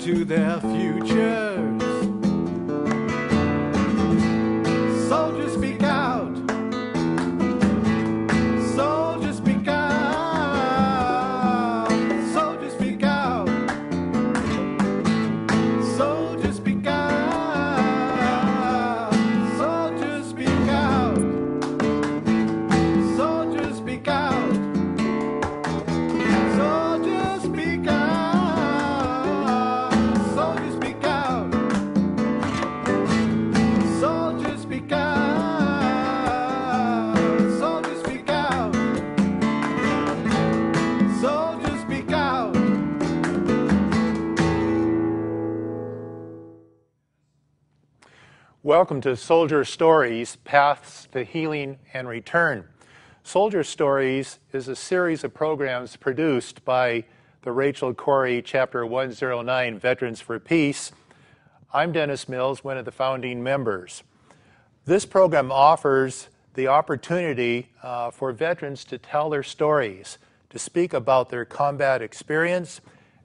to their futures. Soldiers speak out. Soldiers speak out. Soldiers speak out. Soldiers speak out. Soldiers speak out. Soldiers speak out. Soldiers speak out. Soldiers speak out. Soldiers speak out. Soldiers speak out. Soldiers speak out. Welcome to Soldier Stories, Paths to Healing and Return. Soldier Stories is a series of programs produced by the Rachel Corrie Chapter 109 Veterans for Peace. I'm Dennis Mills, one of the founding members. This program offers the opportunity for veterans to tell their stories, to speak about their combat experience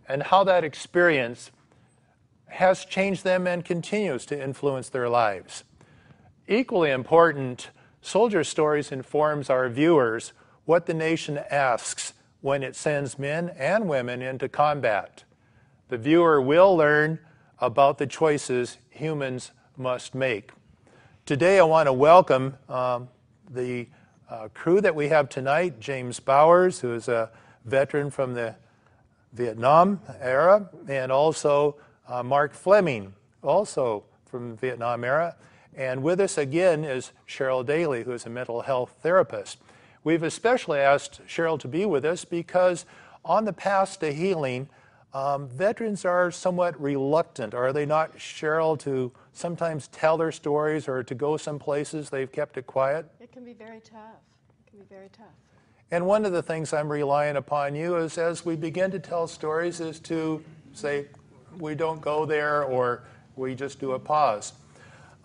and how that experience has changed them and continues to influence their lives. Equally important, Soldier Stories informs our viewers what the nation asks when it sends men and women into combat. The viewer will learn about the choices humans must make. Today I want to welcome the crew that we have tonight, James Bowers, who is a veteran from the Vietnam era, and also Mark Fleming, also from the Vietnam era. And with us again is Cheryl Daly, who is a mental health therapist. We've especially asked Cheryl to be with us because on the path to healing, veterans are somewhat reluctant, are they not, Cheryl, to sometimes tell their stories or to go some places they've kept it quiet? It can be very tough. It can be very tough. And one of the things I'm relying upon you is, as we begin to tell stories, is to say, we don't go there, or we just do a pause.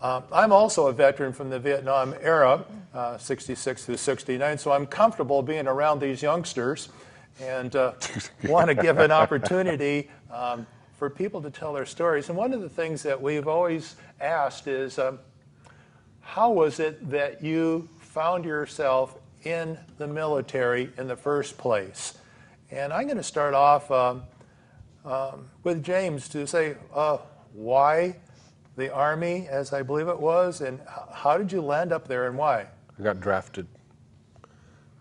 I'm also a veteran from the Vietnam era, 66 through 69, so I'm comfortable being around these youngsters and want to give an opportunity for people to tell their stories. And one of the things that we've always asked is, how was it that you found yourself in the military in the first place? And I'm going to start off with James to say, why the Army, as I believe it was, and how did you land up there and why? I got drafted.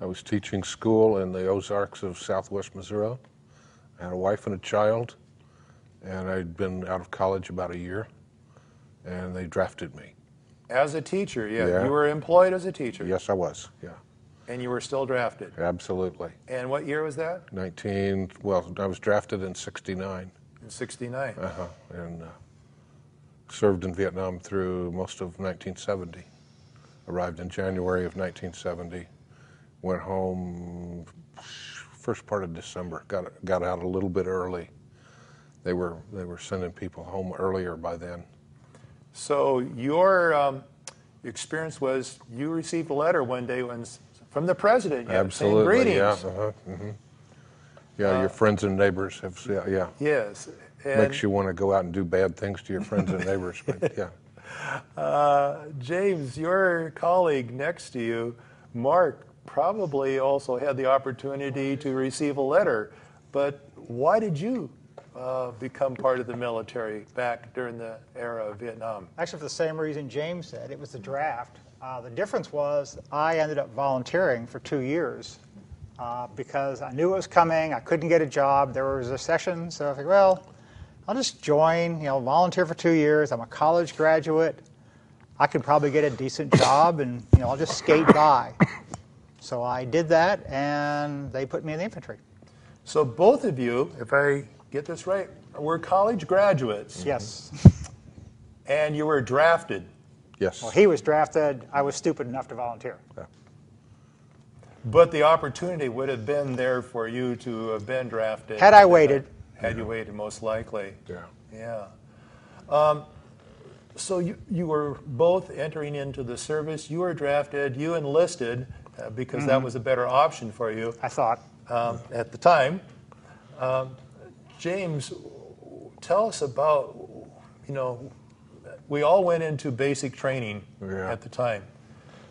I was teaching school in the Ozarks of southwest Missouri. I had a wife and a child, and I'd been out of college about a year, and they drafted me. As a teacher, Yeah. You were employed as a teacher? Yes, I was, yeah. And you were still drafted? Absolutely. And what year was that? I was drafted in 69. In 69. And served in Vietnam through most of 1970. Arrived in January of 1970. Went home first part of December. Got out a little bit early. They were sending people home earlier by then. So your experience was you received a letter one day from the president. Absolutely, greetings. yeah. Yeah, your friends and neighbors have, yeah. Yes. And Makes you want to go out and do bad things to your friends and neighbors, but yeah. James, your colleague next to you, Mark, probably also had the opportunity to receive a letter, but why did you become part of the military back during the era of Vietnam? Actually, for the same reason James said, it was the draft. The difference was I ended up volunteering for 2 years because I knew it was coming. I couldn't get a job. There was a recession, so I was like, well, I'll just join, volunteer for 2 years. I'm a college graduate. I could probably get a decent job, and I'll just skate by. So I did that, and they put me in the infantry. So both of you, if I get this right, were college graduates. Yes. And you were drafted. Yes. Well, he was drafted. I was stupid enough to volunteer. Yeah. But the opportunity would have been there for you to have been drafted. Had I waited. Had you waited, most likely. Yeah. Yeah. So you were both entering into the service. You were drafted. You enlisted because that was a better option for you. I thought. At the time. James, tell us about, we all went into basic training at the time,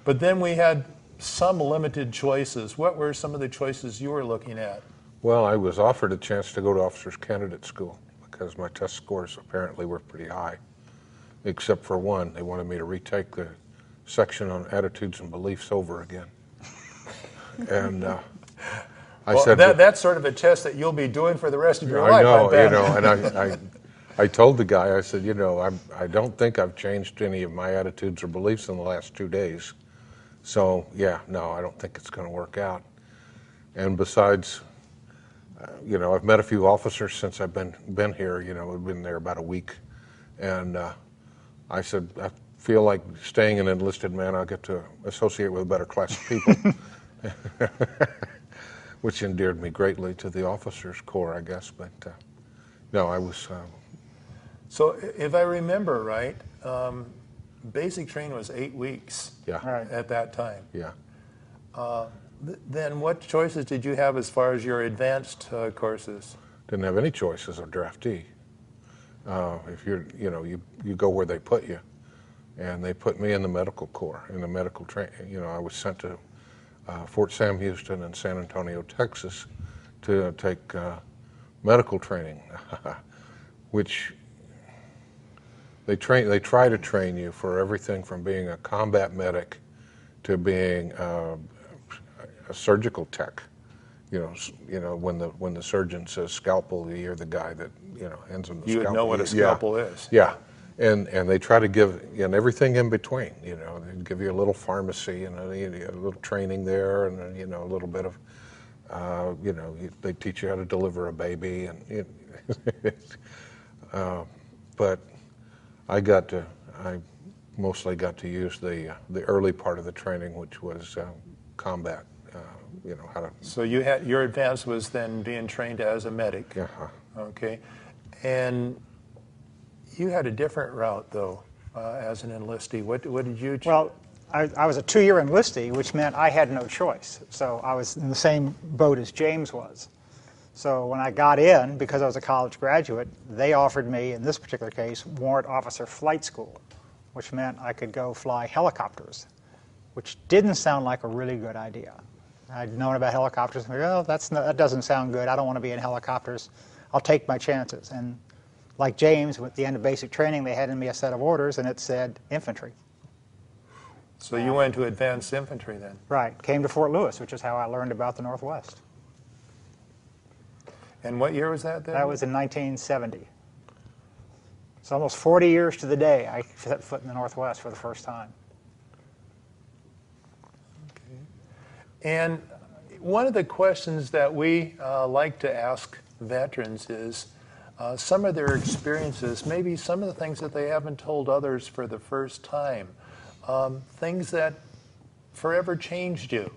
but then we had some limited choices. What were some of the choices you were looking at? Well, I was offered a chance to go to officers candidate school because my test scores apparently were pretty high, except for one. They wanted me to retake the section on attitudes and beliefs over again. And I said that's sort of a test that you'll be doing for the rest of your life. I know, bet. and I told the guy, I said, I don't think I've changed any of my attitudes or beliefs in the last 2 days. So, I don't think it's going to work out. And besides, I've met a few officers since I've been here. I've been there about a week. And I said, I feel like staying an enlisted man, I'll get to associate with a better class of people. Which endeared me greatly to the officers' corps, I guess. But no, I was... So if I remember right, basic training was 8 weeks at that time. Yeah. Then what choices did you have as far as your advanced courses? Didn't have any choice as a draftee. If you're, you go where they put you. And they put me in the medical corps, in the medical training. I was sent to Fort Sam Houston and San Antonio, Texas to take medical training, which they try to train you for everything from being a combat medic to being a surgical tech. When the surgeon says scalpel, you're the guy that hands him the scalpel. You would know what a scalpel is. Yeah, and they try to give everything in between. They give you a little pharmacy and a little training there, and a little bit of they teach you how to deliver a baby, and but I mostly got to use the early part of the training, which was combat. How to. So your advance was then being trained as a medic. Yeah. Okay, and you had a different route though, as an enlistee. What did you choose? Well, I was a 2-year enlistee, which meant I had no choice. So I was in the same boat as James was. So when I got in, because I was a college graduate, they offered me, in this particular case, warrant officer flight school, which meant I could go fly helicopters, which didn't sound like a really good idea. I'd known about helicopters, and I go, that doesn't sound good. I don't want to be in helicopters. I'll take my chances. And like James, at the end of basic training, they handed me a set of orders, and it said infantry. So you went to advanced infantry then? Right. Came to Fort Lewis, which is how I learned about the Northwest. And what year was that then? That was in 1970. It's almost 40 years to the day I set foot in the Northwest for the first time. Okay. And one of the questions that we like to ask veterans is some of their experiences, maybe some of the things that they haven't told others for the first time, things that forever changed you.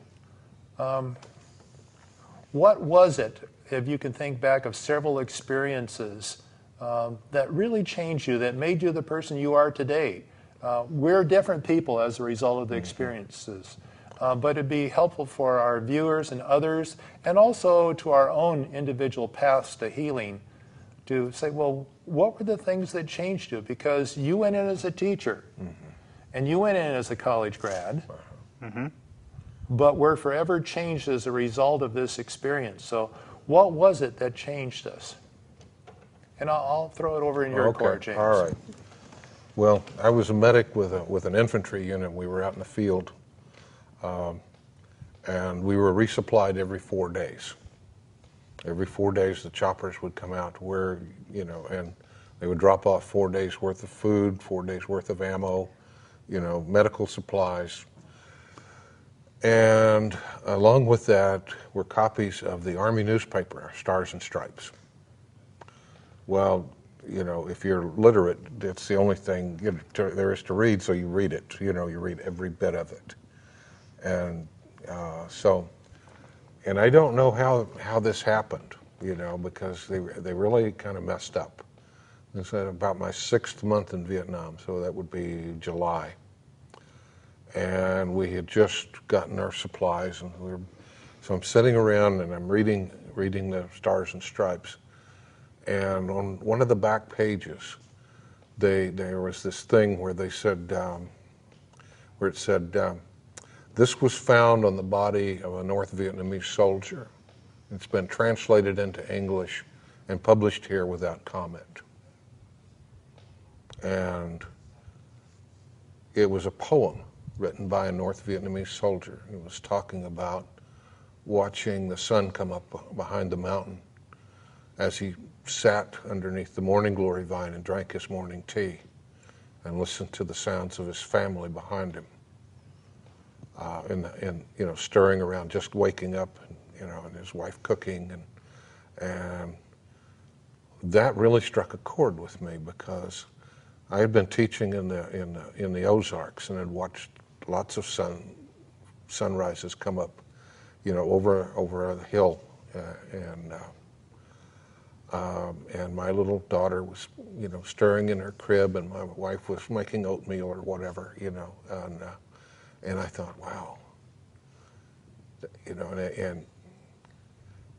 What was it, if you can think back of several experiences that really changed you, that made you the person you are today? We're different people as a result of the experiences, but it'd be helpful for our viewers and others, and also to our own individual paths to healing, to say, well, what were the things that changed you? Because you went in as a teacher, and you went in as a college grad, but were forever changed as a result of this experience. So what was it that changed us? And I'll throw it over in your court, James. All right. Well, I was a medic with an infantry unit. We were out in the field, and we were resupplied every 4 days. Every 4 days, the choppers would come out where, and they would drop off 4 days worth of food, 4 days worth of ammo, medical supplies. And along with that were copies of the Army newspaper, Stars and Stripes. Well, if you're literate, it's the only thing there is to read, so you read it. You read every bit of it. And and I don't know how this happened, because they really kind of messed up. This was about my 6th month in Vietnam, so that would be July. And we had just gotten our supplies, and so I'm sitting around and I'm reading the Stars and Stripes, And on one of the back pages, there was this thing where they said, where it said, this was found on the body of a North Vietnamese soldier. It's been translated into English and published here without comment. And it was a poem written by a North Vietnamese soldier. It was talking about watching the sun come up behind the mountain as he sat underneath the morning glory vine and drank his morning tea and listened to the sounds of his family behind him, stirring around, just waking up, and his wife cooking, and that really struck a chord with me because I had been teaching in the Ozarks and had watched lots of sunrises come up, over a hill, and my little daughter was, stirring in her crib, and my wife was making oatmeal or whatever, and I thought, wow,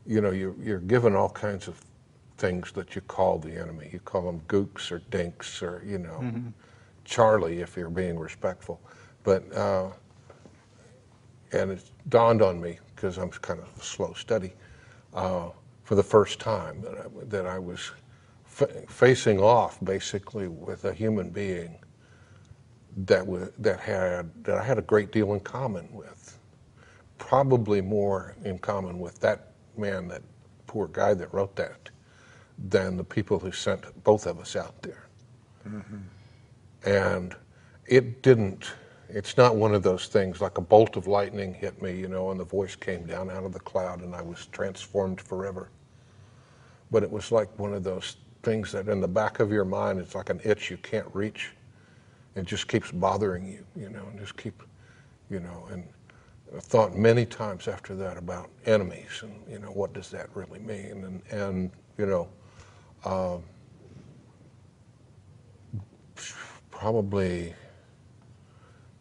you're given all kinds of things that you call the enemy. You call them gooks or dinks or, Charlie if you're being respectful. But, and it dawned on me, because I'm kind of a slow study, for the first time that I was facing off basically with a human being that I had a great deal in common with. Probably more in common with that man, that poor guy that wrote that, than the people who sent both of us out there. Mm-hmm. And it's not one of those things like a bolt of lightning hit me, and the voice came down out of the cloud and I was transformed forever. But it was like one of those things that in the back of your mind, it's like an itch you can't reach. It just keeps bothering you, and just keep, and I've thought many times after that about enemies and, what does that really mean? And probably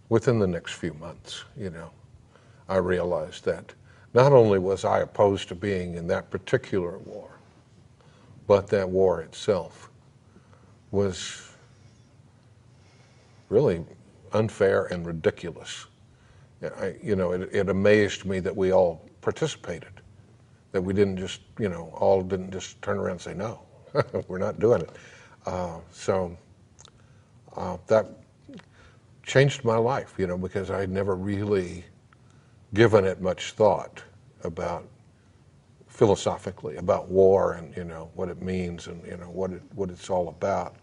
within the next few months, I realized that not only was I opposed to being in that particular war, but that war itself was really unfair and ridiculous. It amazed me that we all participated, that we didn't just, all didn't just turn around and say, no, we're not doing it. So that changed my life, because I'd never really given it much thought about philosophically about war and what it means and what it's all about.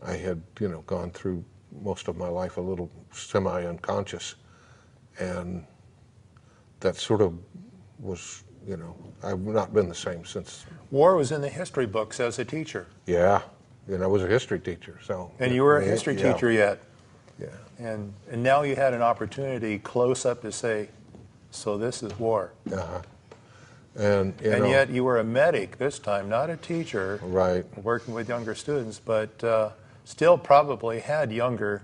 I had gone through most of my life a little semi-unconscious, and that sort of was I've not been the same since. War was in the history books as a teacher. Yeah, I was a history teacher, so. And you were a history yeah. teacher yet. Yeah. And now you had an opportunity close up to say, so this is war. Uh-huh. And yet you were a medic this time, not a teacher. Right. Working with younger students, but still probably had younger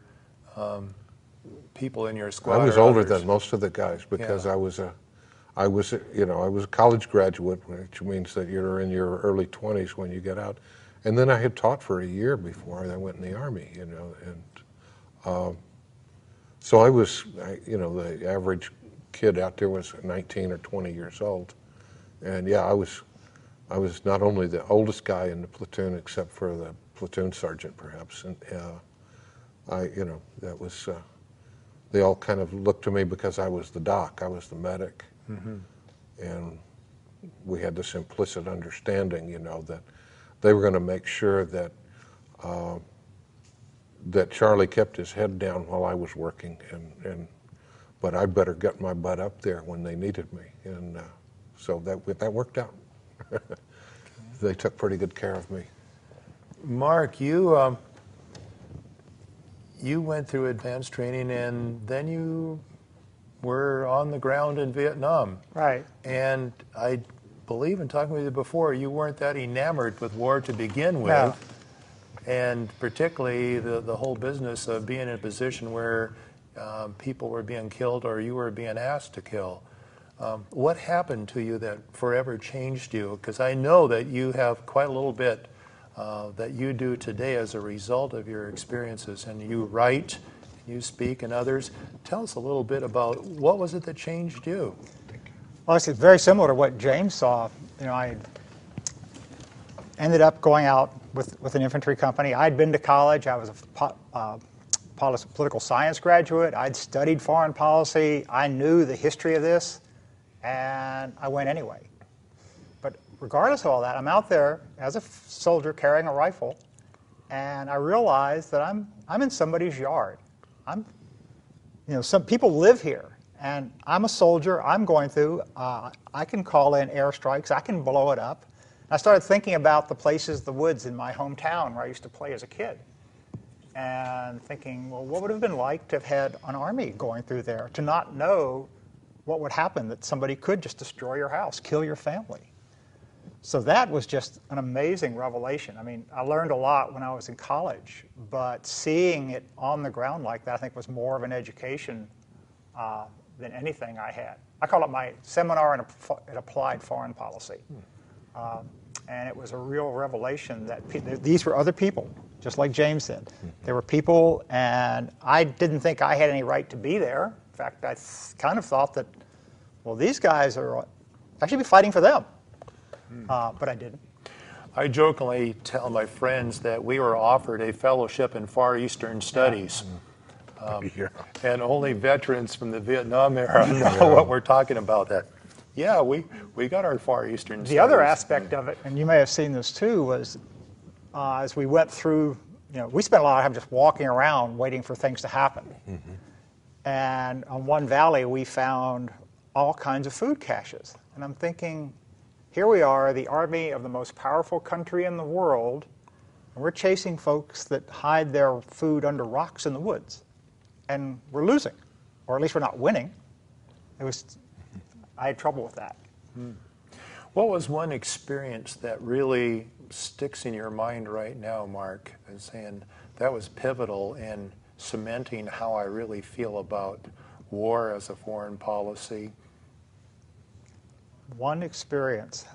people in your squad. I was older than most of the guys because Yeah. I was a college graduate, which means that you're in your early 20s when you get out. And then I had taught for a year before I went in the Army, and so I was, the average kid out there was 19 or 20 years old. And yeah, I was not only the oldest guy in the platoon, except for the platoon sergeant, perhaps. And that was, they all kind of looked to me because I was the doc, I was the medic. Mm-hmm. And we had this implicit understanding, that they were going to make sure that that Charlie kept his head down while I was working, but I better get my butt up there when they needed me, and so that worked out. They took pretty good care of me. Mark, you went through advanced training, and then you were on the ground in Vietnam. Right. And I believe in talking with you before, you weren't that enamored with war to begin with. No. And particularly the whole business of being in a position where people were being killed or you were being asked to kill. What happened to you that forever changed you? Because I know that you have quite a little bit that you do today as a result of your experiences, and you write, you speak, and others. Tell us a little bit about what was it that changed you? Well, it's very similar to what James saw. You know, I ended up going out with an infantry company. I'd been to college. I was a political science graduate. I'd studied foreign policy. I knew the history of this, and I went anyway. But regardless of all that, I'm out there as a soldier carrying a rifle, and I realized that I'm in somebody's yard. Some people live here, and I'm a soldier. I'm going through. I can call in airstrikes. I can blow it up. I started thinking about the places, the woods in my hometown where I used to play as a kid, and thinking, well, what would it have been like to have had an army going through there, to not know what would happen, that somebody could just destroy your house, kill your family. So that was just an amazing revelation. I mean, I learned a lot when I was in college, but seeing it on the ground like that, I think, was more of an education than anything I had. I call it my seminar in applied foreign policy. And it was a real revelation that these were other people, just like James said. They were people, and I didn't think I had any right to be there. In fact, I kind of thought that, well, these guys I should be fighting for them. But I didn't. I jokingly tell my friends that we were offered a fellowship in Far Eastern Studies. And only veterans from the Vietnam era know what we're talking about. That, yeah, we got our Far Eastern Studies. The other aspect of it, and you may have seen this too, was as we went through, we spent a lot of time just walking around waiting for things to happen. And on one valley, we found all kinds of food caches. And I'm thinking, here we are, the army of the most powerful country in the world, and we're chasing folks that hide their food under rocks in the woods. And we're losing, or at least we're not winning. I had trouble with that. What was one experience that really sticks in your mind right now, Mark, and saying that was pivotal in cementing how I really feel about war as a foreign policy? One experience,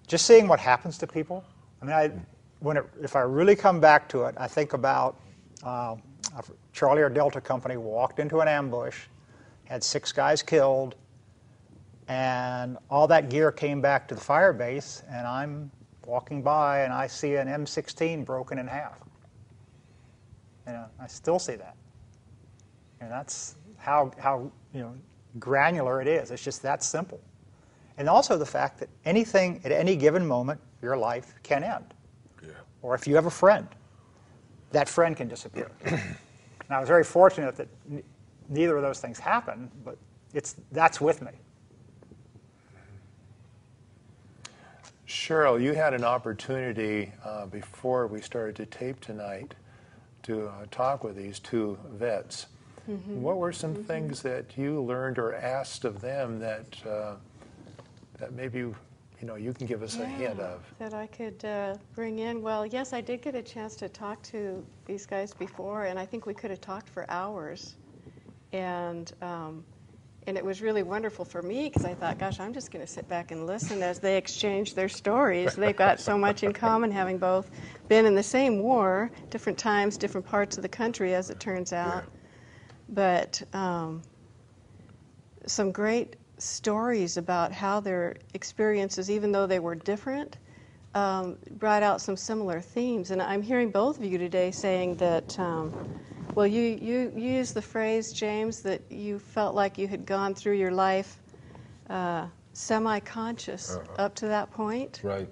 just seeing what happens to people. I mean, if I really come back to it, I think about a Charlie or Delta company walked into an ambush, had 6 guys killed, and all that gear came back to the fire base, and I'm walking by and I see an M16 broken in half. I still see that. And that's how granular it is. It's just that simple. And also the fact that anything at any given moment, your life can end. Yeah. Or if you have a friend, that friend can disappear. Now, I was very fortunate that neither of those things happened, but that's with me. Cheryl, you had an opportunity before we started to tape tonight to talk with these 2 vets. What were some things that you learned or asked of them that maybe you can give us a hint of? That I could bring in. Well, yes, I did get a chance to talk to these guys before, and I think we could have talked for hours. And it was really wonderful for me because I thought, gosh, I'm just going to sit back and listen as they exchange their stories. They've got so much in common, having both been in the same war, different times, different parts of the country, as it turns out. Yeah. But some great stories about how their experiences, even though they were different, brought out some similar themes. And I'm hearing both of you today saying that, well, you used the phrase, James, that you felt like you had gone through your life semi-conscious up to that point. Right.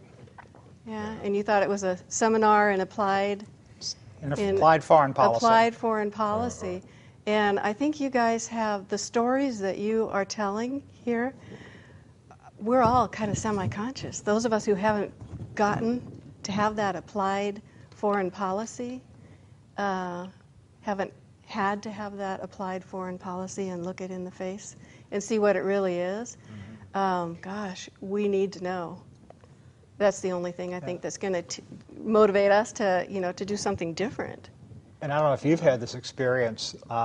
Yeah, and you thought it was a seminar in applied foreign policy. Applied foreign policy. And I think you guys have the stories that you are telling here. We're all kind of semi-conscious. Those of us who haven't gotten to have that applied foreign policy, haven't had to have that applied foreign policy and look it in the face and see what it really is. Gosh, we need to know. That's the only thing I think that's going to motivate us to, to do something different. And I don't know if you've had this experience, when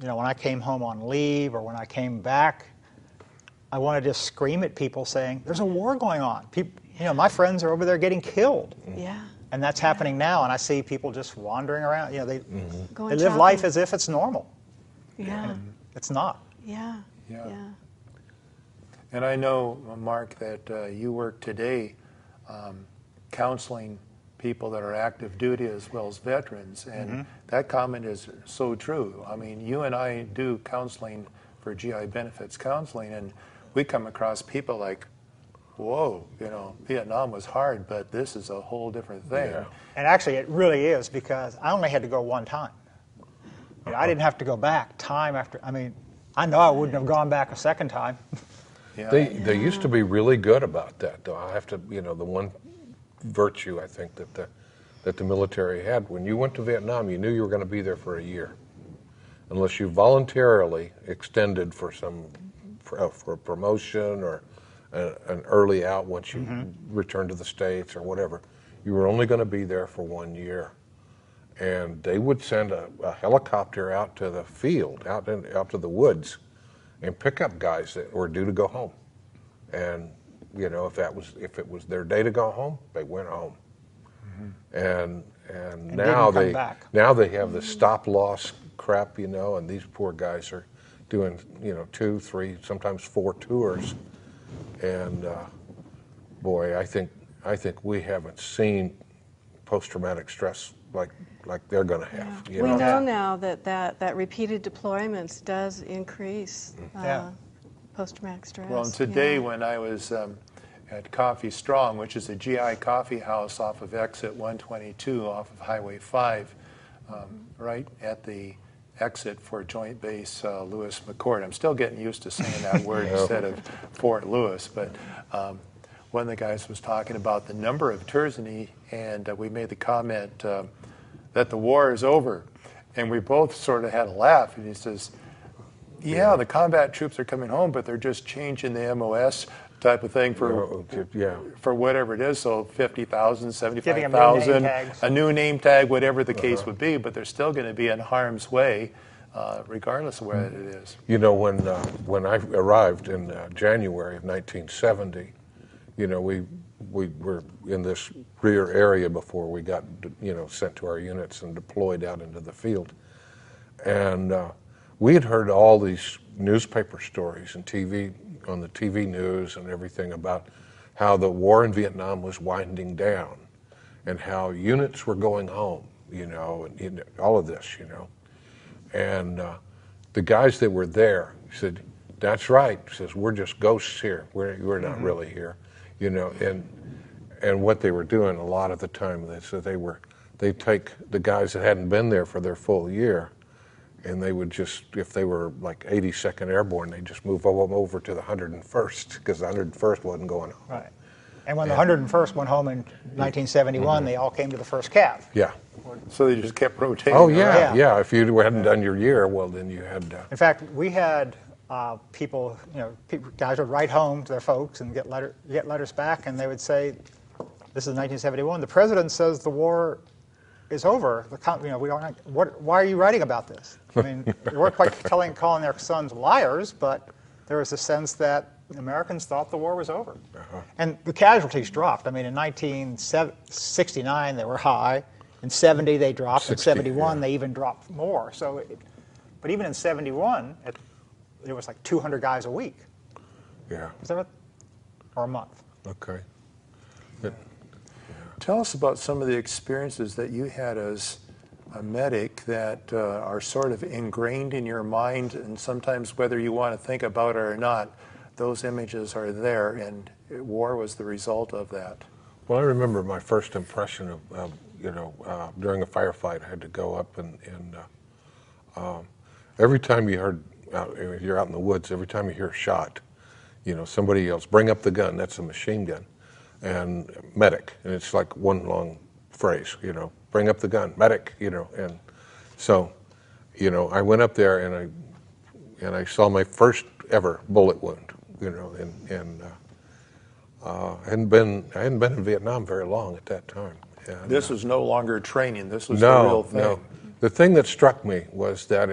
I came home on leave or when I came back, I want to just scream at people saying, there's a war going on. People, my friends are over there getting killed. Yeah. And that's happening now, and I see people just wandering around. They Going live shopping. life as if it's normal. Yeah. It's not. Yeah. Yeah. Yeah. And I know, Mark, that you work today counseling people that are active duty as well as veterans, and that comment is so true. I mean, you and I do counseling for GI benefits counseling, and we come across people like, whoa, Vietnam was hard, but this is a whole different thing. Yeah. And actually, it really is, because I only had to go one time. I didn't have to go back time after. I know I wouldn't have gone back a second time. Yeah. They used to be really good about that, though. I have to, the one virtue I think that the military had, when you went to Vietnam, you knew you were going to be there for a year, unless you voluntarily extended for a promotion or an early out once you returned to the States or whatever. You were only going to be there for 1 year. And they would send a helicopter out to the field, out to the woods, and pick up guys that were due to go home. And if it was their day to go home, they went home. And now didn't come back. now they have the stop loss crap, and these poor guys are doing 2, 3, sometimes 4 tours. And boy, I think we haven't seen post-traumatic stress like they're going to have. We know now that repeated deployments does increase post-traumatic stress. Well, and today when I was at Coffee Strong, which is a GI coffee house off of exit 122 off of Highway 5, right at the exit for Joint Base Lewis McChord. I'm still getting used to saying that word instead of Fort Lewis, but one of the guys was talking about the number of tours, and we made the comment that the war is over, and we both sort of had a laugh, and he says, the combat troops are coming home, but they're just changing the MOS type of thing for whatever it is, so 50,000, 75,000, a new name tag, whatever the case would be, but they're still going to be in harm's way, regardless of where it is. When I arrived in January of 1970, we were in this rear area before we got sent to our units and deployed out into the field, and we had heard all these newspaper stories and on the TV news and everything about how the war in Vietnam was winding down and how units were going home, and all of this, and the guys that were there said, "That's right," says, "we're just ghosts here. We're not really here." And what they were doing a lot of the time, they'd take the guys that hadn't been there for their full year, and they would just, if they were like 82nd Airborne, they'd just move them over to the 101st, because the 101st wasn't going home. Right. And when the 101st went home in 1971, they all came to the 1st Cav. Yeah. So they just kept rotating. Oh, yeah. If you hadn't done your year, well, then you had... In fact, we had people, guys would write home to their folks and get letters back, and they would say, this is 1971, the president says the war is over. We don't. Why are you writing about this? I mean, they weren't quite calling their sons liars, but there was a sense that Americans thought the war was over. And the casualties dropped. I mean, in 1969 they were high. In 70 they dropped. In 71 they even dropped more. So, but even in 71, it was like 200 guys a week. Yeah. Is that right? Or a month? Okay. Tell us about some of the experiences that you had as a medic that are sort of ingrained in your mind, and sometimes whether you want to think about it or not, those images are there, and war was the result of that. Well, I remember my first impression of during a firefight, I had to go up and every time you heard, you're out in the woods, every time you hear a shot, somebody yells, "Bring up the gun," that's a machine gun. And medic, and it's like one long phrase, bring up the gun, medic, and so, I went up there and I saw my first ever bullet wound, and I hadn't been in Vietnam very long at that time. And, this was no longer training. This was the real thing. No. The thing that struck me was that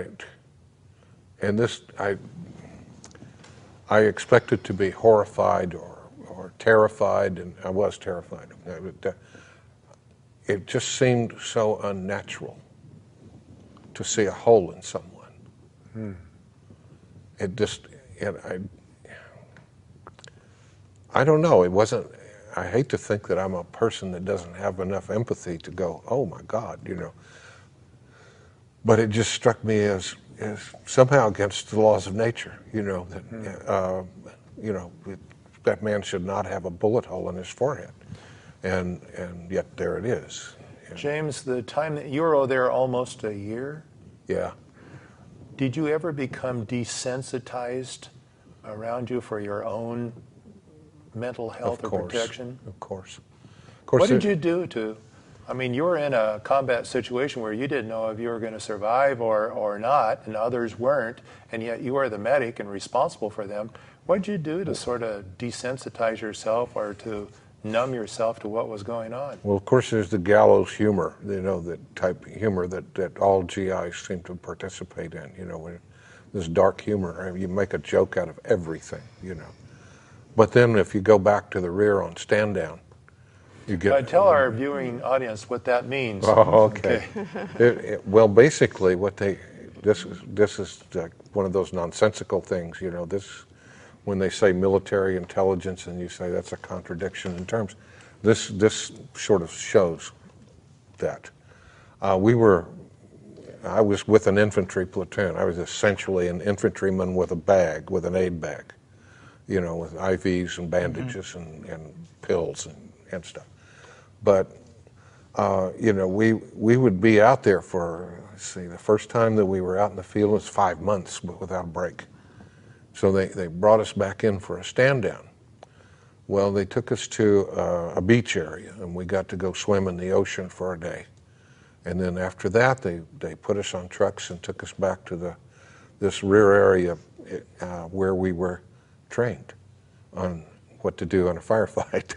I expected to be horrified or terrified, and I was terrified. It just seemed so unnatural to see a hole in someone. I don't know, it wasn't, I hate to think that I'm a person that doesn't have enough empathy to go, oh my God, but it just struck me as somehow against the laws of nature, that man should not have a bullet hole in his forehead, and yet there it is. James, the time that you were there almost a year, Yeah. did you ever become desensitized around you for your own mental health or protection? Of course. What did you do you were in a combat situation where you didn't know if you were going to survive or not, and others weren't, and yet you are the medic and responsible for them. What did you do to sort of desensitize yourself or to numb yourself to what was going on? Well, of course, there's the gallows humor, that type of humor that all GIs seem to participate in, this dark humor. You make a joke out of everything, But then if you go back to the rear on stand down, you get... Tell our viewing audience what that means. Oh, okay. Well, basically, this is one of those nonsensical things, when they say military intelligence and you say that's a contradiction in terms, this sort of shows that. I was with an infantry platoon. I was essentially an infantryman with an aid bag, with IVs and bandages and pills and stuff. But, we would be out there for, the first time that we were out in the field was 5 months without a break. So they brought us back in for a stand down. Well, they took us to a beach area, and we got to go swim in the ocean for a day. And then after that, they put us on trucks and took us back to this rear area where we were trained on what to do in a firefight.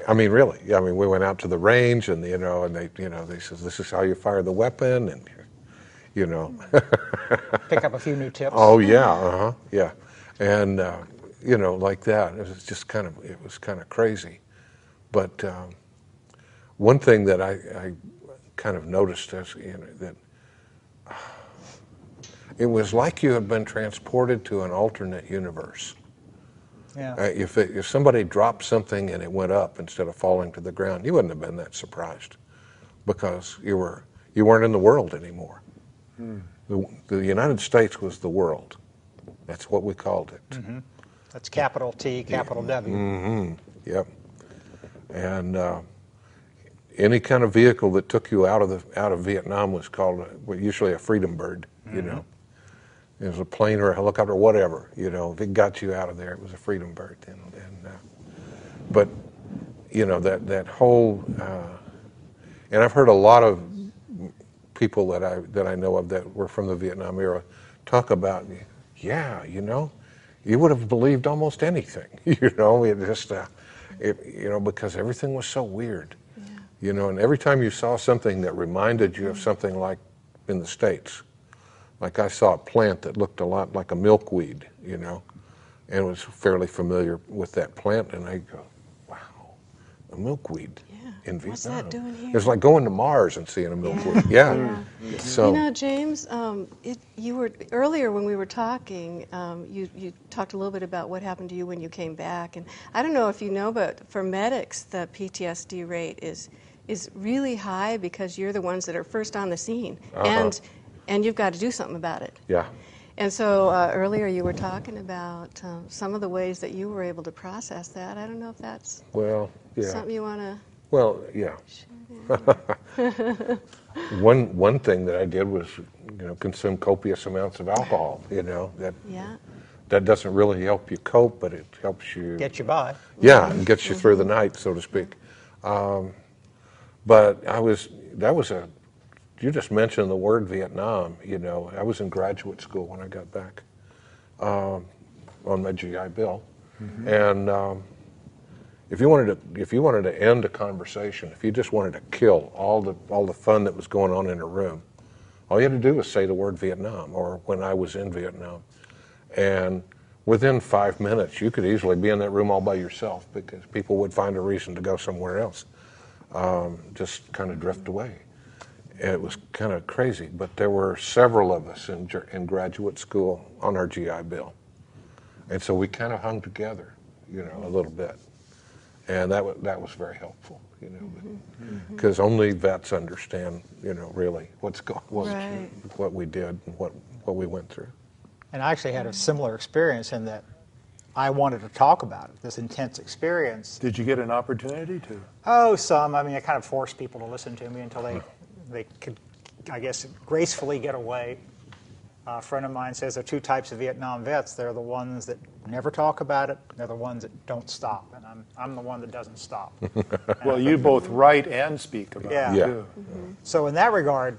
Really. We went out to the range, and and they said, "This is how you fire the weapon," and Pick up a few new tips. Oh yeah, yeah, and like that. It was kind of crazy, but one thing that I kind of noticed is that it was like you had been transported to an alternate universe. Yeah. If somebody dropped something and it went up instead of falling to the ground, you wouldn't have been that surprised, because you weren't in the world anymore. The United States was the world. That's what we called it. Mm-hmm. That's capital T, capital W. Mm-hmm. Yep. And any kind of vehicle that took you out of Vietnam was called usually a Freedom Bird. Mm-hmm. It was a plane or a helicopter, whatever. If it got you out of there, it was a Freedom Bird. But that whole, and I've heard a lot of people that I know of that were from the Vietnam era talk about, you would have believed almost anything, it just, because everything was so weird, and every time you saw something that reminded you of something like in the States, like I saw a plant that looked a lot like a milkweed, and was fairly familiar with that plant, and I go, wow, a milkweed. In Vietnam. What's that doing here? It's like going to Mars and seeing a milkweed. Yeah. So James, you were earlier when we were talking. You talked a little bit about what happened to you when you came back, and I don't know if you know, but for medics, the PTSD rate is really high because you're the ones that are first on the scene, and you've got to do something about it. Yeah. And so earlier you were talking about some of the ways that you were able to process that. I don't know if that's something you want to. Well, yeah. One thing that I did was, consume copious amounts of alcohol. That doesn't really help you cope, but it helps you Get you by. Yeah, and gets you through the night, so to speak. But you just mentioned the word Vietnam. I was in graduate school when I got back on my GI Bill, and. If you wanted to end a conversation, if you just wanted to kill all the fun that was going on in a room, all you had to do was say the word Vietnam, or when I was in Vietnam, and within 5 minutes, you could easily be in that room all by yourself because people would find a reason to go somewhere else, just kind of drift away. It was kind of crazy, but there were several of us in graduate school on our GI Bill. And so we kind of hung together, a little bit. And that was very helpful, because only vets understand, really what we did and what we went through. And I actually had a similar experience in that I wanted to talk about it, this intense experience. Did you get an opportunity to? Oh, some. I mean, I kind of forced people to listen to me until they could, I guess, gracefully get away. A friend of mine says there are two types of Vietnam vets. They're the ones that never talk about it. They're the ones that don't stop. And I'm the one that doesn't stop. Well, you both write and speak about it, too. So in that regard,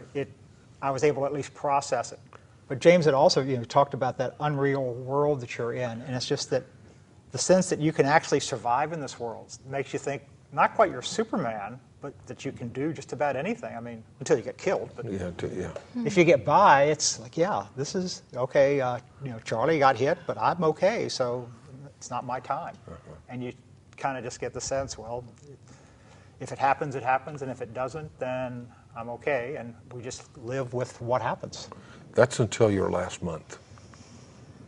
I was able to at least process it. But James had also talked about that unreal world that you're in. And it's just that the sense that you can actually survive in this world makes you think, not quite you're Superman, but that you can do just about anything. I mean, until you get killed. But if you get by, it's like, this is okay. Charlie got hit, but I'm okay, so it's not my time. And you kind of just get the sense, well, if it happens, it happens, and if it doesn't, then I'm okay, and we just live with what happens. That's until your last month.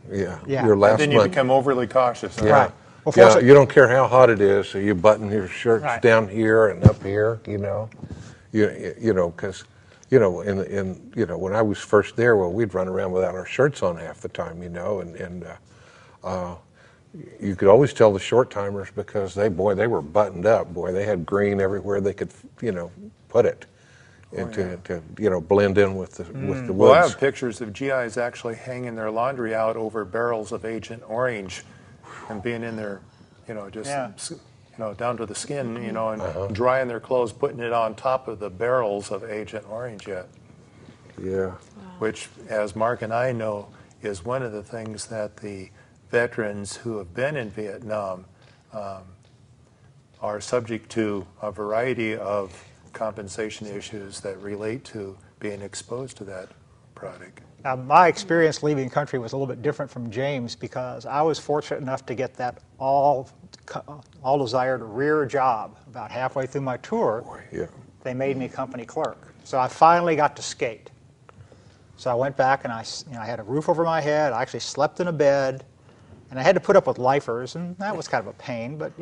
Yeah. Your last then month. You become overly cautious. Yeah. Right. Well, You don't care how hot it is, so you button your shirts down here and up here, because, when I was first there, well, we'd run around without our shirts on half the time, and you could always tell the short timers because they were buttoned up. Boy, they had green everywhere they could, put it. And to blend in with the woods. Well, I have pictures of GIs actually hanging their laundry out over barrels of Agent Orange and being in there, down to the skin, and drying their clothes, putting it on top of the barrels of Agent Orange yet. Yeah. Which, as Mark and I know, is one of the things that the veterans who have been in Vietnam are subject to a variety of compensation issues that relate to being exposed to that product. Now, my experience leaving the country was a little bit different from James because I was fortunate enough to get that all desired rear job about halfway through my tour. They made me company clerk. So I finally got to skate. So I went back and I had a roof over my head. I actually slept in a bed, and I had to put up with lifers, and that was kind of a pain, but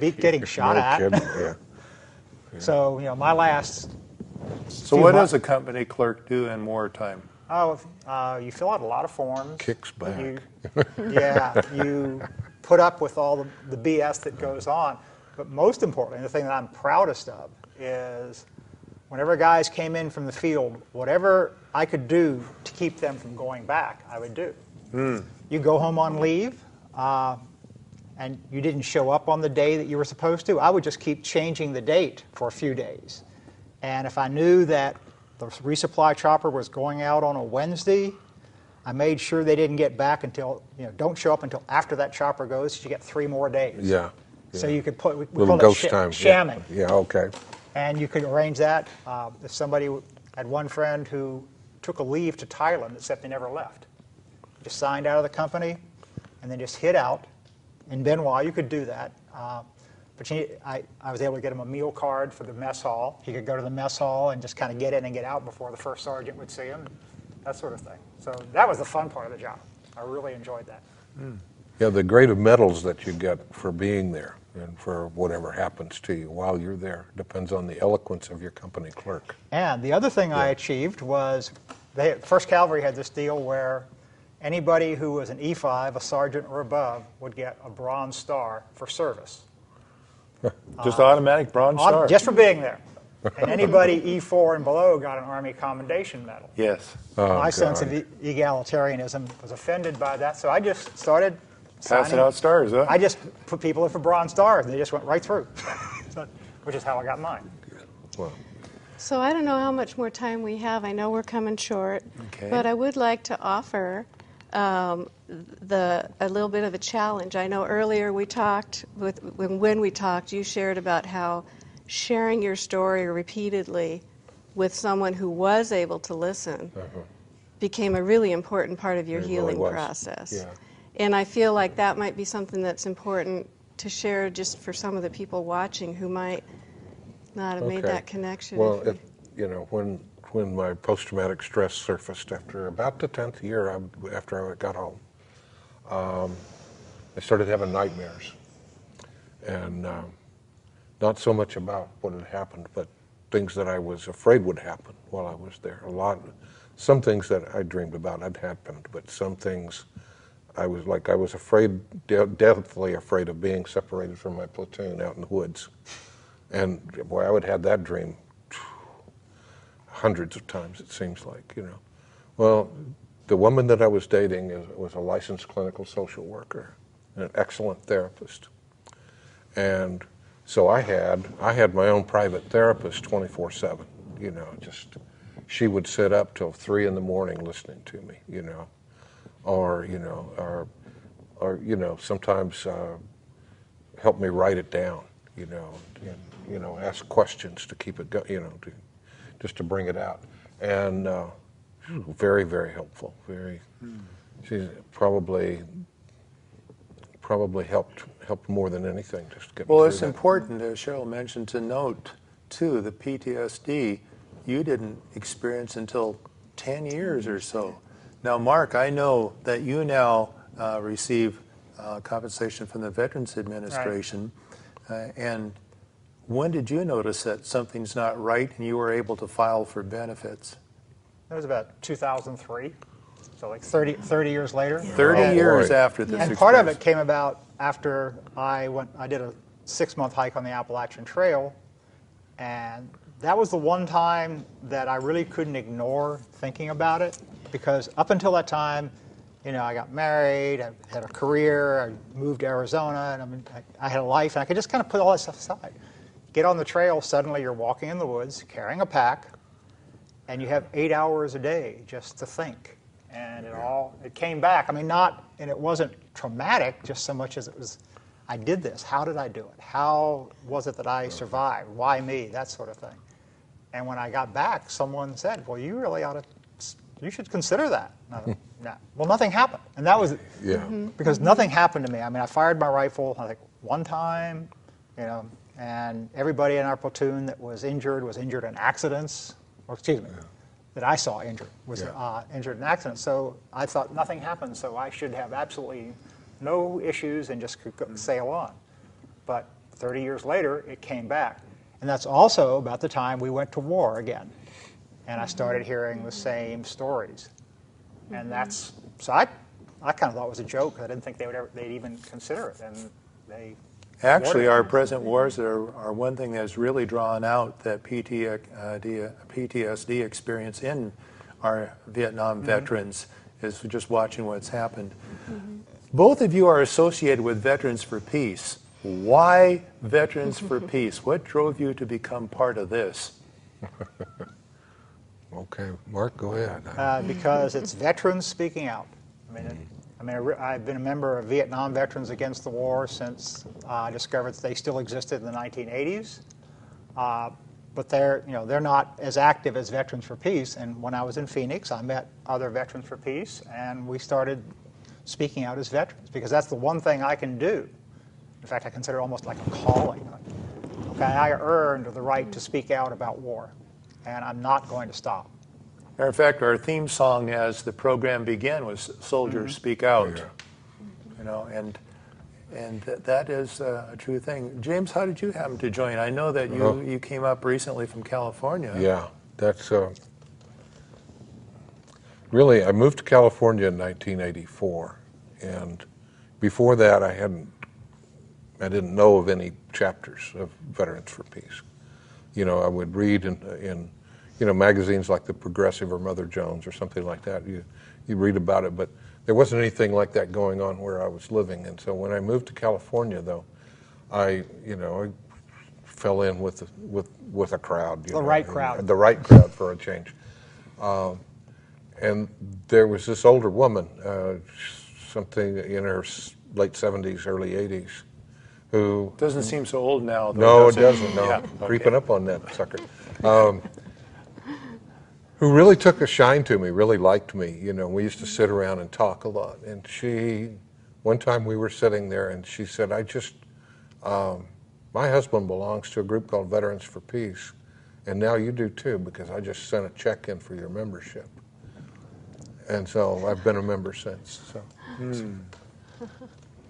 beat getting shot at. So my last. So what does a company clerk do in wartime? Oh, you fill out a lot of forms. Kicks back. You put up with all the BS that goes on. But most importantly, the thing that I'm proudest of is whenever guys came in from the field, whatever I could do to keep them from going back, I would do. You go home on leave, and you didn't show up on the day that you were supposed to, I would just keep changing the date for a few days. And if I knew that the resupply chopper was going out on a Wednesday, I made sure they didn't get back until, don't show up until after that chopper goes, so you get 3 more days. So you could put, we little call ghost it time. shamming. Okay. And you could arrange that. If somebody had one friend who took a leave to Thailand, except they never left. Just signed out of the company and then just hid out. In Benoit, you could do that. But I was able to get him a meal card for the mess hall. He could go to the mess hall and just kind of get in and get out before the first sergeant would see him, that sort of thing. So that was the fun part of the job. I really enjoyed that. Yeah, the grade of medals that you get for being there and for whatever happens to you while you're there depends on the eloquence of your company clerk. And the other thing I achieved was, 1st Cavalry had this deal where anybody who was an E5, a sergeant or above, would get a Bronze Star for service. Just automatic Bronze Star? Just for being there. And anybody E4 and below got an Army Commendation Medal. Yes. My sense of egalitarianism was offended by that, so I just started passing out stars, huh? I just put people in for Bronze Stars, and they just went right through, which is how I got mine. Well. So I don't know how much more time we have. I know we're coming short, but I would like to offer a little bit of a challenge. I know earlier we talked, when we talked, you shared about how sharing your story repeatedly with someone who was able to listen became a really important part of your healing process. And I feel like that might be something that's important to share just for some of the people watching who might not have made that connection. Well, when my post-traumatic stress surfaced after about the 10th year after I got home, I started having nightmares. And not so much about what had happened, but things that I was afraid would happen while I was there. Some things that I dreamed about had happened, but some things I was afraid, deathly afraid of being separated from my platoon out in the woods. And boy, I would have that dream hundreds of times, it seems like, Well, the woman that I was dating was a licensed clinical social worker and an excellent therapist. And so I had my own private therapist 24/7, she would sit up till 3 in the morning listening to me, or sometimes help me write it down, and ask questions to keep it going, just to bring it out. And very, very helpful. She's probably helped more than anything just to get me Well, through it's that. important, as Cheryl mentioned, to note, too, the PTSD you didn't experience until 10 years or so. Now, Mark, I know that you now receive compensation from the Veterans Administration. Right. And when did you notice that something's not right and you were able to file for benefits? That was about 2003, so like 30 years later. 30 Oh, years boy. after this And experience. part of it came about after I did a 6-month hike on the Appalachian Trail, and that was the one time that I really couldn't ignore thinking about it, because up until that time, I got married, I had a career, I moved to Arizona, and I had a life, and I could just kind of put all that stuff aside. Get on the trail, suddenly you're walking in the woods, carrying a pack, and you have 8 hours a day just to think. And it came back. And it wasn't traumatic just so much as it was, I did this. How did I do it? How was it that I survived? Why me? That sort of thing. And when I got back, someone said, well, you really you should consider that. And I thought, no. Well, nothing happened. And that was, because nothing happened to me. I fired my rifle, I think, one time, and everybody in our platoon that was injured in accidents, that I saw injured, was injured in accidents. So I thought nothing happened, so I should have absolutely no issues and just could sail on. But 30 years later, it came back. And that's also about the time we went to war again. And I started hearing the same stories. And so I kind of thought it was a joke. I didn't think they'd even consider it. And they Actually, our present wars are one thing that's really drawn out that PTSD experience in our Vietnam veterans is just watching what's happened. Both of you are associated with Veterans for Peace. Why Veterans for Peace? What drove you to become part of this? Okay, Mark, go ahead. Because it's veterans speaking out. I've been a member of Vietnam Veterans Against the War since I discovered that they still existed in the 1980s. But they're not as active as Veterans for Peace. And when I was in Phoenix, I met other Veterans for Peace, and we started speaking out as veterans, because that's the one thing I can do. In fact, I consider it almost like a calling. Okay, I earned the right to speak out about war, and I'm not going to stop. Matter of fact, our theme song as the program began was "Soldiers Speak Out." And that is a true thing. James, how did you happen to join? I know that you came up recently from California. Yeah, that's really, I moved to California in 1984, and before that I didn't know of any chapters of Veterans for Peace. I would read in magazines like The Progressive or Mother Jones or something like that. You read about it, but there wasn't anything like that going on where I was living. And so when I moved to California, though, I fell in with a crowd. The right crowd. The right crowd for a change. And there was this older woman, something in her late 70s, early 80s, who... Doesn't seem so old now, though. No, does it doesn't. No, Yeah, creeping up on that sucker. Who really took a shine to me, really liked me. We used to sit around and talk a lot. And she One time we were sitting there, and she said, my husband belongs to a group called Veterans for Peace, and now you do too, because I just sent a check in for your membership. And so I've been a member since. So.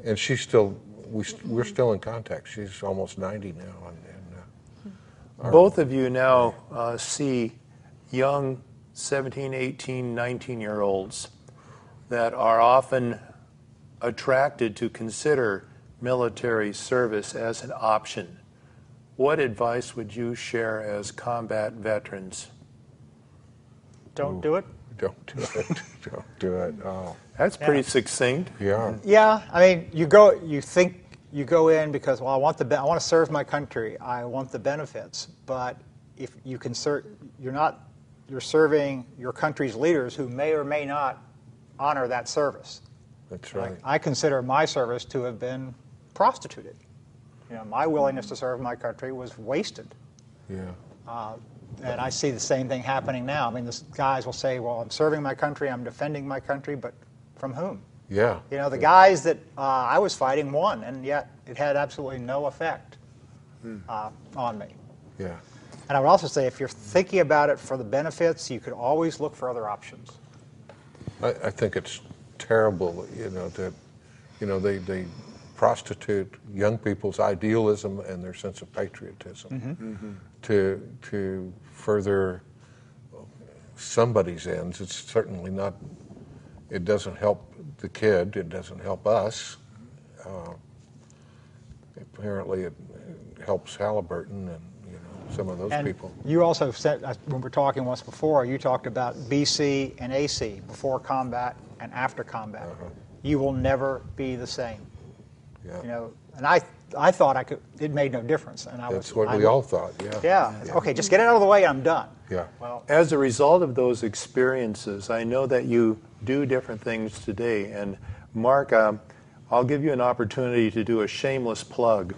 And she's still, we're still in contact. She's almost 90 now. Both of you now see young 17, 18, 19-year-olds that are often attracted to consider military service as an option. What advice would you share as combat veterans? Don't do it. Don't do it. Don't do it. Oh. That's pretty succinct. Yeah. Yeah, I mean, you go in because, well, I want to serve my country. I want the benefits. But if you can you're serving your country's leaders who may or may not honor that service. That's right. Like, I consider my service to have been prostituted. My willingness to serve my country was wasted. Yeah. And I see the same thing happening now. I mean, the guys will say, well, I'm serving my country, I'm defending my country, but from whom? Yeah. The guys that I was fighting won, and yet it had absolutely no effect on me. Yeah. And I would also say, if you're thinking about it for the benefits, you could always look for other options. I think it's terrible, that, they prostitute young people's idealism and their sense of patriotism to further somebody's ends. It's certainly not. It doesn't help the kid. It doesn't help us. Apparently, it helps Halliburton and some of those people. You also said, when we were talking once before, you talked about BC and AC, before combat and after combat. You will never be the same. Yeah. And I thought it made no difference. And That's what we all thought. Yeah. Okay, just get it out of the way. I'm done. Yeah. Well, As a result of those experiences, I know that you do different things today. And Mark, I'll give you an opportunity to do a shameless plug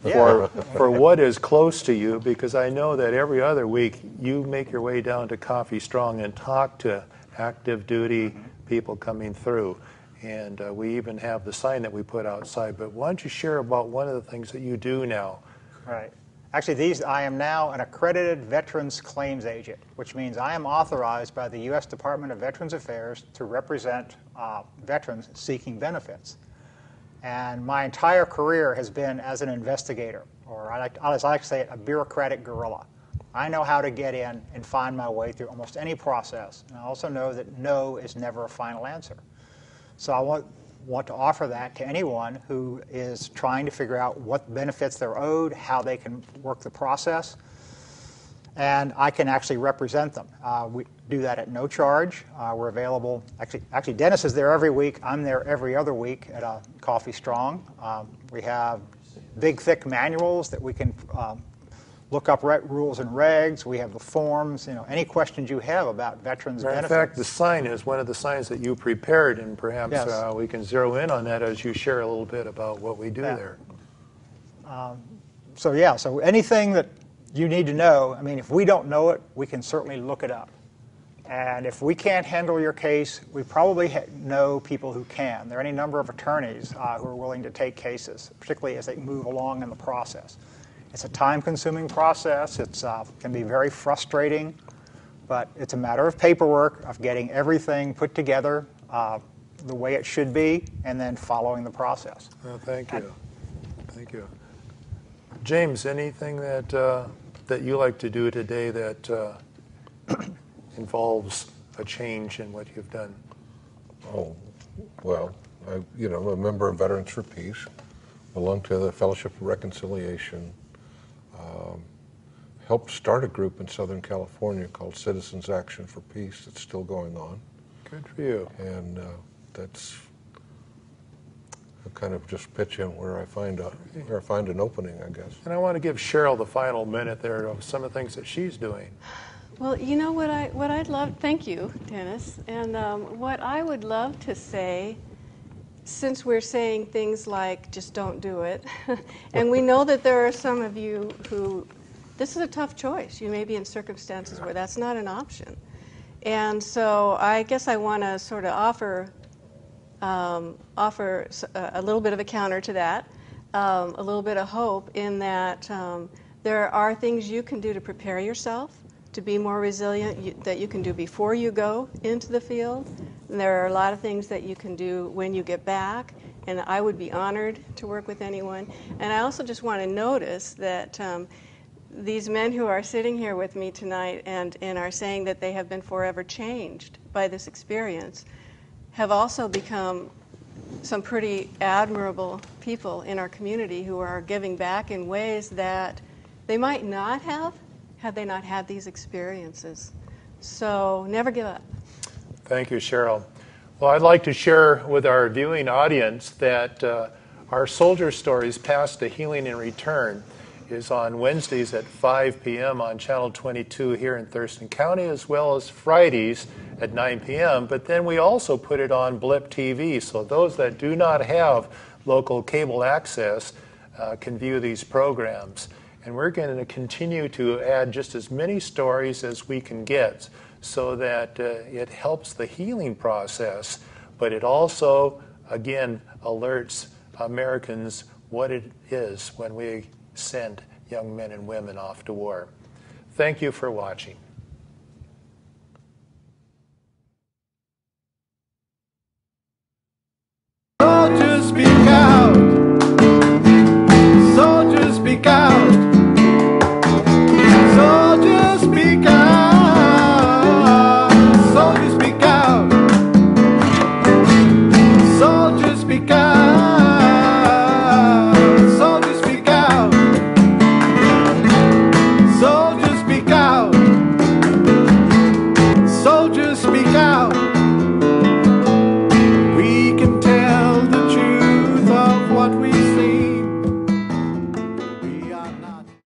for what is close to you, because I know that every other week you make your way down to Coffee Strong and talk to active duty people coming through. And we even have the sign that we put outside. But why don't you share about one of the things that you do now? Right. Actually, I am now an accredited Veterans Claims Agent, which means I am authorized by the U.S. Department of Veterans Affairs to represent veterans seeking benefits. And my entire career has been as an investigator, or as I like to say it, a bureaucratic guerrilla. I know how to get in and find my way through almost any process. And I also know that no is never a final answer. So I want to offer that to anyone who is trying to figure out what benefits they're owed, how they can work the process, and I can actually represent them. We do that at no charge. We're available. Actually, Dennis is there every week. I'm there every other week at Coffee Strong. We have big, thick manuals that we can look up rules and regs. We have the forms. Any questions you have about veterans' benefits. In fact, the sign is one of the signs that you prepared, and perhaps Yes. We can zero in on that as you share a little bit about what we do there. So anything that you need to know, I mean, if we don't know it, we can certainly look it up. And if we can't handle your case, we probably know people who can. There are any number of attorneys who are willing to take cases, particularly as they move along in the process. It's a time-consuming process. It can be very frustrating, but it's a matter of paperwork, of getting everything put together the way it should be, and then following the process. Well, thank you. Thank you. James, anything that you like to do today that involves a change in what you've done? Oh, well, I'm a member of Veterans for Peace, belong to the Fellowship of Reconciliation, helped start a group in Southern California called Citizens Action for Peace that's still going on. Good for you. And that's kind of just pitch in where I find an opening, I guess. And I want to give Cheryl the final minute there of some of the things that she's doing. Well, you know what I'd love. Thank you, Dennis. And what I would love to say, since we're saying things like just don't do it, and we know that there are some of you who this is a tough choice. You may be in circumstances where that's not an option. And so I guess I want to sort of offer offer a little bit of a counter to that, a little bit of hope in that there are things you can do to prepare yourself to be more resilient that you can do before you go into the field. And there are a lot of things that you can do when you get back, and I would be honored to work with anyone. And I also just want to notice that these men who are sitting here with me tonight and are saying that they have been forever changed by this experience have also become some pretty admirable people in our community who are giving back in ways that they might not have had they not had these experiences. So never give up. Thank you, Cheryl. Well, I'd like to share with our viewing audience that our Soldier Stories Path to Healing and Return is on Wednesdays at 5 p.m. on Channel 22 here in Thurston County, as well as Fridays at 9 p.m. But then we also put it on Blip TV, so those that do not have local cable access can view these programs. And we're going to continue to add just as many stories as we can get so that it helps the healing process, but it also, again, alerts Americans what it is when we send young men and women off to war. Thank you for watching. Soldiers speak out.